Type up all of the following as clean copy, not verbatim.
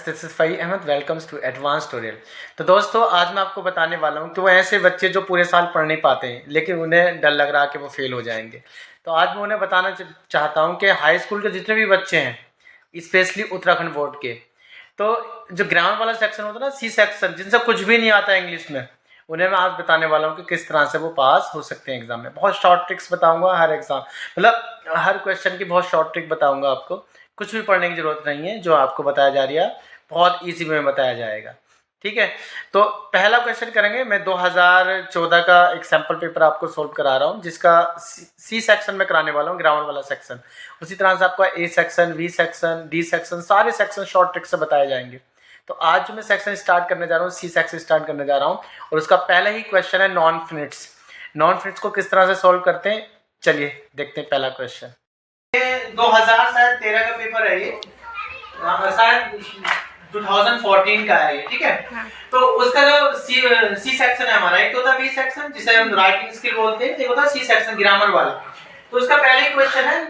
This is Fai Ahmad, welcomes to advance tutorial. तो दोस्तों आज मैं आपको बताने वाला हूँ कि वो ऐसे बच्चे जो पूरे साल पढ़ नहीं पाते हैं लेकिन उन्हें डर लग रहा है कि वो फेल हो जाएंगे। तो आज मैं उन्हें बताना चाहता हूँ कि हाई स्कूल के जितने भी बच्चे हैं, स्पेशली उत्तराखंड बोर्ड के, तो जो ग्रामर वाला सेक्शन होता है ना, सी सेक्शन, जिनसे कुछ भी नहीं आता इंग्लिश में, उन्हें मैं आज बताने वाला हूँ कि किस तरह से वो पास हो सकते हैं एग्जाम में। बहुत शॉर्ट ट्रिक्स बताऊंगा हर एग्जाम, मतलब हर क्वेश्चन की बहुत शॉर्ट ट्रिक बताऊंगा आपको। कुछ भी पढ़ने की जरूरत नहीं है, जो आपको बताया जा रही है बहुत इजी वे में बताया जाएगा। ठीक है, तो पहला क्वेश्चन करेंगे। मैं 2014 का एक सैम्पल पेपर आपको सोल्व करा रहा हूँ, जिसका सी सेक्शन में कराने वाला हूँ, ग्रामर वाला सेक्शन। उसी तरह से आपका A section, B section, D section, सारे सेक्शन शॉर्ट ट्रिक से बताए जाएंगे। तो आज जो मैं सेक्शन स्टार्ट करने जा रहा हूँ, सी सेक्शन स्टार्ट करने जा रहा हूँ, और उसका पहला ही क्वेश्चन है नॉन फिनिट्स। नॉन फिनिट्स को किस तरह से सोल्व करते हैं, चलिए देखते हैं पहला क्वेश्चन। 2013 का पेपर है ये, शायद 2014 का है ये, ठीक है। तो उसका जो सी सेक्शन है हमारा, एक तो होता है बी सेक्शन जिसे हम राइटिंग स्किल बोलते हैं, एक होता है सी सेक्शन ग्रामर वाला। तो उसका पहला ही क्वेश्चन है,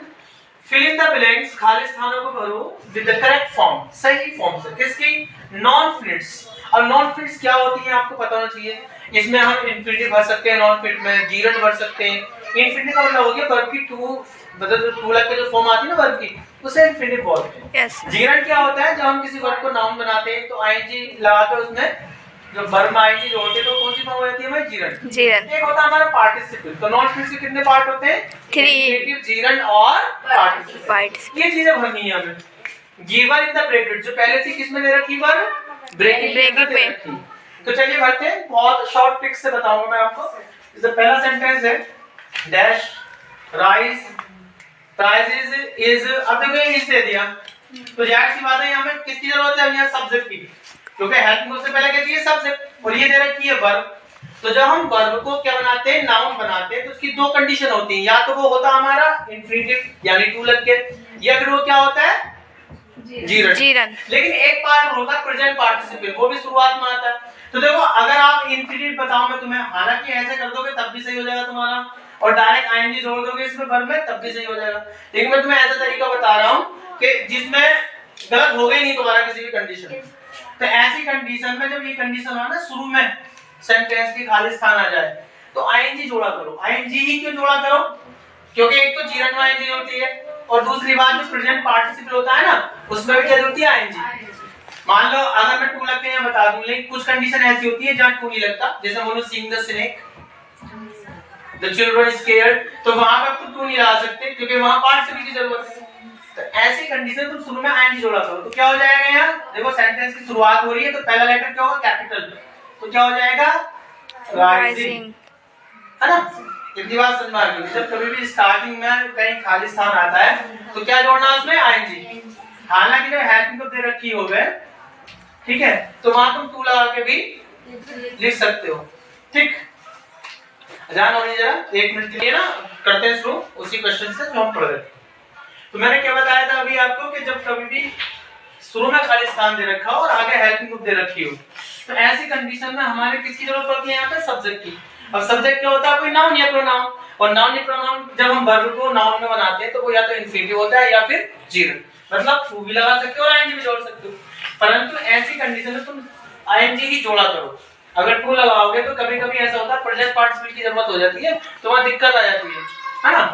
फिल इन द ब्लैंक्स, खाली स्थानों को भरो विद द करेक्ट फॉर्म, सही फॉर्म से। किसकी? नॉन फिनिट्स। अब नॉन फिनिट्स क्या होती है आपको पता होना चाहिए। इसमें हम इंफिनिटिव भर सकते हैं, नॉन फिनिट में जीरंट भर सकते हैं। इंफिनिटिव का मतलब हो गया वर्ब की टू, मतलब टू लग के जो फॉर्म आती है ना वर्ब की, उसे इंफिनिटिव बोलते हैं। जीरंट क्या होता है? जब हम किसी वर्ब को नाउन बनाते हैं तो आईएनजी लगाकर उसमें जो वर्ब में आईएनजी जोड़ते हैं तो कौन सी फॉर्म हो जाती है हमारी? जीरंट। एक होता है हमारा पार्टिसिपल। तो नॉन फिनिट्स के कितने पार्ट होते हैं? 3, इंफिनिटिव, जीरंट और पार्टिसिपल। ये चीजें भरनी है हमें। गिवन इन द ब्रैकेट, जो पहले थी किसमें दे रखी? वर्ब ब्रैकेट में। तो चलिए भरते हैं। बहुत शॉर्ट ट्रिक्स से बताऊंगा मैं आपको। इसका पहला सेंटेंस है, डैश राइज प्राइजेस इज, अब देखो ये इज दे दिया, तो जाहिर सी बात है यहाँ पे किसकी जरूरत है? यहाँ सब्जेक्ट की, क्योंकि हेल्पिंग से पहले क्या चाहिए? सब्जेक्ट। और ये दे रखी है वर्ब। तो जब हम वर्ब को क्या बनाते हैं? नाउन बनाते हैं, तो उसकी दो कंडीशन होती है। या तो वो होता हमारा इंफिनिटिव यानी टू लग के, या फिर वो क्या होता है? जीरंट। लेकिन एक पार्ट होता है प्रेजेंट पार्टिसिपल, वो भी शुरुआत में आता है। तो देखो अगर आप इंफिनिटिव बताओ मैं तुम्हें, हालांकि ऐसे कर दोगे तब भी सही हो जाएगा तुम्हारा, और डायरेक्ट आईएनजी जोड़ दोगे इसमें वर्ब में तब भी सही हो जाएगा। लेकिन मैं तुम्हें ऐसा तरीका बता रहा हूँ कि जिसमें गलत होगा ही नहीं तुम्हारा किसी भी कंडीशन। तो ऐसी कंडीशन में जब ये कंडीशन हो ना, शुरू में सेंटेंस की खाली स्थान आ जाए तो आईएनजी जोड़ा करो। आईएनजी ही क्यों जोड़ा करो? क्योंकि एक तो जीरंट में आईएनजी होती है, और दूसरी बात जो प्रेजेंट पार्टिसिपल होता है ना, उसमें भी क्या होती है? आईएनजी। मान लो अगर मैं टू लग के यहाँ बता दूं, लेकिन कुछ कंडीशन ऐसी होती है जहाँ टू नहीं लगता, जैसे बोलो seeing the snake, the children scared, तो वहां पर तो टू नहीं लगा सकते क्योंकि वहां पार्टिसिपल की जरूरत है। तो ऐसी कंडीशन तुम शुरू में आईएनजी जोड़ा करो, तो क्या हो जाएगा? यहाँ देखो सेंटेंस की शुरुआत हो रही है तो पहला लेटर क्या होगा? कैपिटल। तो क्या हो जाएगा? राइजिंग, है ना? इतनी बात समझ में आ गई। जब कभी भी स्टार्टिंग में कहीं खाली स्थान आता है तो क्या जोड़ना है उसमें? आईएनजी। हालांकि जब हेल्पिंग को दे रखी हो गए, ठीक है, तो वहां तुम टू लगा के भी लिख सकते हो। ठीक, ध्यान होनी जरा, एक मिनट के लिए ना करते हैं शुरू उसी क्वेश्चन से जो हम पढ़ रहे थे। तो मैंने क्या बताया था अभी आपको कि जब कभी भी शुरू में खाली स्थान दे रखा हो और आगे हेल्पिंग को दे रखी हो, तो ऐसी कंडीशन में हमारे किसकी जरूरत पड़ती है? यहाँ पे सब्जेक्ट की। अब सब्जेक्ट क्या होता है? कोई नाउन या प्रोनाउन। और नाउन या प्रोनाउन जब हम वर्ब को नाउन में बनाते हैं तो वो या तो इंफिनिटिव होता है या फिर जीरंट, मतलब टू भी लगा सकते हो और आईएनजी भी जोड़ सकते हो। परंतु ऐसी कंडीशन में तुम आईएनजी ही जोड़ा करो। अगर टू लगाओगे तो कभी-कभी ऐसा होता है प्रेजेंट पार्टिसिपल की जरूरत हो जाती है, तो वहां दिक्कत आ जाती है ना?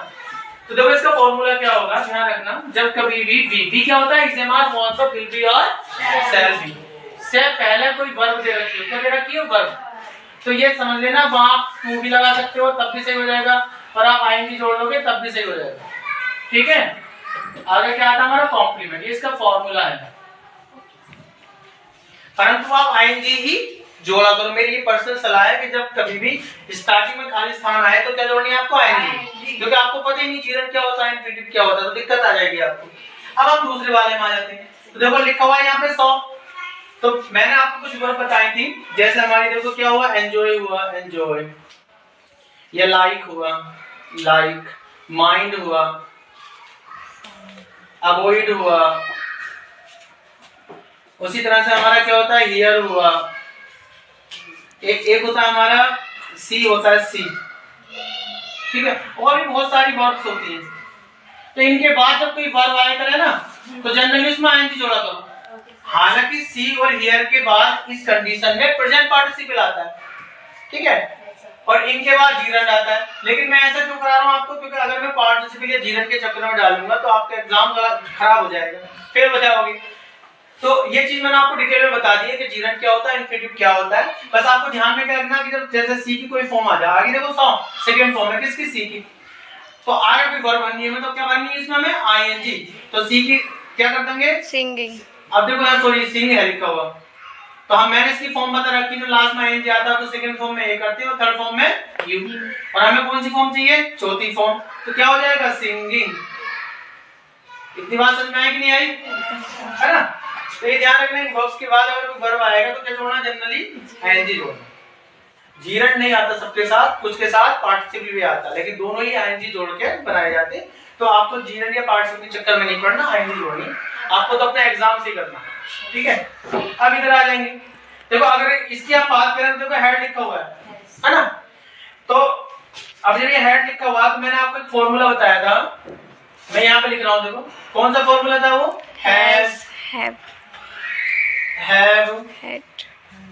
तो देखो इसका फॉर्मूला क्या होगा, ध्यान रखना। जब कभी भी क्या होता है? एग्जामर वांट्स विल बी और शैल बी से पहले कोई वर्ब दे रखी हो, क्या दे रखी है? वर्ब। तो ये समझ लेना, वहां टू भी लगा सकते हो तब भी सही हो जाएगा, और आप आईएनजी जोड़ लोगे तब भी सही हो जाएगा। ठीक है, आगे क्या आता है हमारा? कॉम्प्लीमेंट। ये इसका फॉर्मूला है, परंतु आप आईएनजी ही जोड़ा करो। मेरी ये पर्सनल सलाह है कि जब कभी भी स्टार्टिंग में खाली स्थान आए तो क्या जोड़नी है आपको? आईएनजी, क्योंकि आपको पता ही नहीं जीरंट क्या होता है, इंफिनिटिव क्या होता है, तो दिक्कत आ जाएगी आपको। अब हम दूसरे वाले में आ जाते हैं। तो देखो लिखा हुआ है यहाँ पे 100, तो मैंने आपको कुछ वर्ब बताई थी, जैसे हमारी देखो क्या हुआ? एंजॉय हुआ, एंजॉय, या लाइक हुआ, लाइक, माइंड हुआ, अवॉइड हुआ। उसी तरह से हमारा क्या होता है? हियर हुआ। एक होता है हमारा सी, होता है सी, ठीक है। और भी बहुत सारी वर्ब्स होती हैं। तो इनके बाद जब कोई वर्ब आया करे ना, तो जनरली उसमें आईएनजी जोड़ा करो। हालांकि सी और हियर के बाद इस कंडीशन में प्रेजेंट पार्टिसिपल आता है, ठीक है, और इनके बाद जीरंड आता है। लेकिन मैं ऐसा क्यों करा रहा हूँ आपको, क्योंकि अगर मैं पार्टिसिपल या जीरंड के चक्कर में डालूंगा तो आपका एग्जाम खराब हो जाएगा, फेल हो जाओगे। तो ये चीज मैंने आपको डिटेल में बता दी है कि जीरंड क्या होता है, इन्फिनिटिव क्या होता है। बस आपको ध्यान में क्या रखना कि जब जैसे सी की कोई फॉर्म आ जाए, आगे देखो सॉ सेकंड फॉर्म है किसकी, सी की, तो आगे कोई वर्ब बननी है तो क्या बननी है इसमें हमें आईएनजी, तो सी की क्या कर देंगे, सिंगिंग। अब देखो यार सॉरी सिंग है लिखा हुआ, तो हम मैंने इसकी फॉर्म बता रखी है, लास्ट में आईएनजी आता है तो सेकंड फॉर्म में ए करते हैं और थर्ड फॉर्म में यू, और हमें कौन सी फॉर्म चाहिए, चौथी फॉर्म, तो क्या हो जाएगा सिंगिंग। इतनी बात समझ में आई कि नहीं आई, है ना। तो ये ध्यान रखना है बॉक्स के बाद अगर कोई वर्ब आएगा तो क्या जोड़ना, जनरली आईएनजी जोड़ना। जीरंड नहीं आता सबके साथ, कुछ के साथ पार्टिसिपल भी आता है, लेकिन दोनों ही आईएनजी जोड़ के बनाए जाते हैं। तो आपको जीरंड या पार्टिसिपल के चक्कर में नहीं पड़ना, आईएनजी जोड़नी आपको तो अपने एग्जाम से करना है, ठीक है। अब इधर आ जाएंगे, देखो अगर इसकी आप बात करें तो देखो हेड लिखा हुआ है ना, तो अब जब ये हेड लिखा हुआ तो मैंने आपको एक फॉर्मूला बताया था, मैं यहाँ पे लिख रहा हूँ, देखो कौन सा फॉर्मूला था वो, हैज, हैव,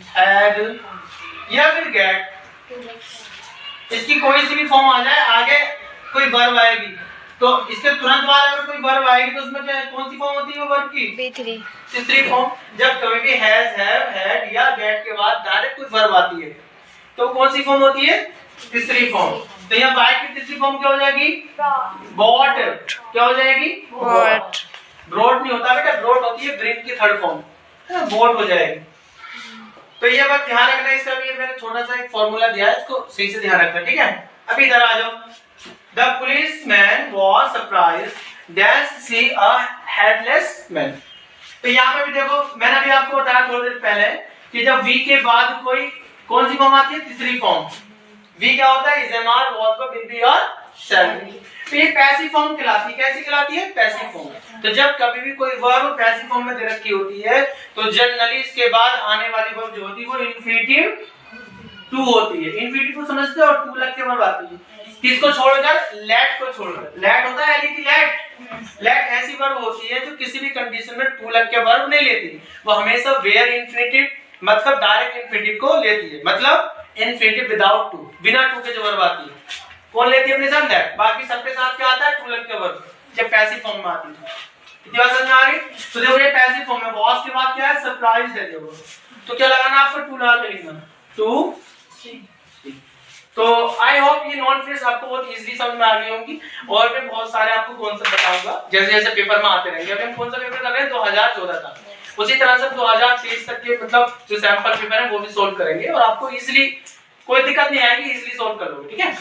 हैड या फिर गेट। इसकी कोई सी भी फॉर्म आ जाए, आगे कोई वर्ब आएगी तो इसके तुरंत बाद अगर कोई वर्ब आएगी तो उसमें क्या कौन सी फॉर्म होती है वो वर्ब की, तीसरी फॉर्म। जब कभी भी हैज, हैव, हैड या गेट के बाद डायरेक्ट कोई वर्ब आती है तो कौन सी फॉर्म होती है, तीसरी फॉर्म। तो यहाँ बाइट की तीसरी फॉर्म क्या हो जाएगी, बॉट, क्या हो जाएगी, बॉट। ब्रॉट नहीं होता बेटा, ब्रॉट होती है ब्रिंग की थर्ड फॉर्म, बॉट हो जाएगी। तो ये बात ध्यान रखना, इसका भी मैंने छोटा सा एक फॉर्मूला दिया है, इसको सही से ध्यान रखना, ठीक है। अभी इधर आ जाओ, the policeman was surprised that see a headless man. तो यहाँ पे भी देखो मैंने अभी आपको बताया थोड़ी देर पहले कि जब वी के बाद कोई कौन सी फॉर्म आती है, तीसरी फॉर्म। वी क्या होता है, is am are, was were, will be और शैल बी। तो ये पैसिव फॉर्म कहलाती है, कैसी कहलाती है, पैसिव फॉर्म। तो जब कभी भी कोई वर्ब पैसिव फॉर्म में दे रखी होती है तो जनरली इसके बाद आने वाली वर्ब जो होती है वो इन्फिनिटिव टू होती है। इन्फिनिटिव टू समझते हो, और टू लग के वर्ब आती है, किसको छोड़कर, लेट को छोड़कर। लेट होता है एलईटी, लेट। लेट ऐसी वर्ब होती है जो किसी भी कंडीशन में टू लग के वर्ब नहीं लेती, वो हमेशा वेयर इन्फिनिटिव मतलब डायरेक्ट इन्फिनिटिव को लेती है, मतलब इन्फिनिटिव विदाउट टू, बिना टू के जो वर्ब आती है कौन लेती है अपने साथ, लेट। बाकी सबके साथ क्या आता है, टू लग के वर्ब, जब पैसिव फॉर्म में आती है। इतनी बात समझ में आ रही। तो देखो ये पैसिव फॉर्म में, वॉज के बाद क्या है, सरप्राइज है देखो, तो क्या लगाना आपको, टू लगा के लिखना, टू। तो आई होप ये नॉन फ्रेज आपको बहुत इजीली समझ में आ गई होंगी, और भी बहुत सारे आपको कॉन्सेप्ट बताऊंगा जैसे जैसे पेपर में आते रहेंगे। अभी हम कौन सा पेपर कर रहे हैं, 2014 का, उसी तरह से 2023 तक के मतलब जो सैंपल पेपर है वो भी सोल्व करेंगे और आपको इजीली कोई दिक्कत नहीं आएगी, इजीली सोल्व कर लोगे, ठीक है।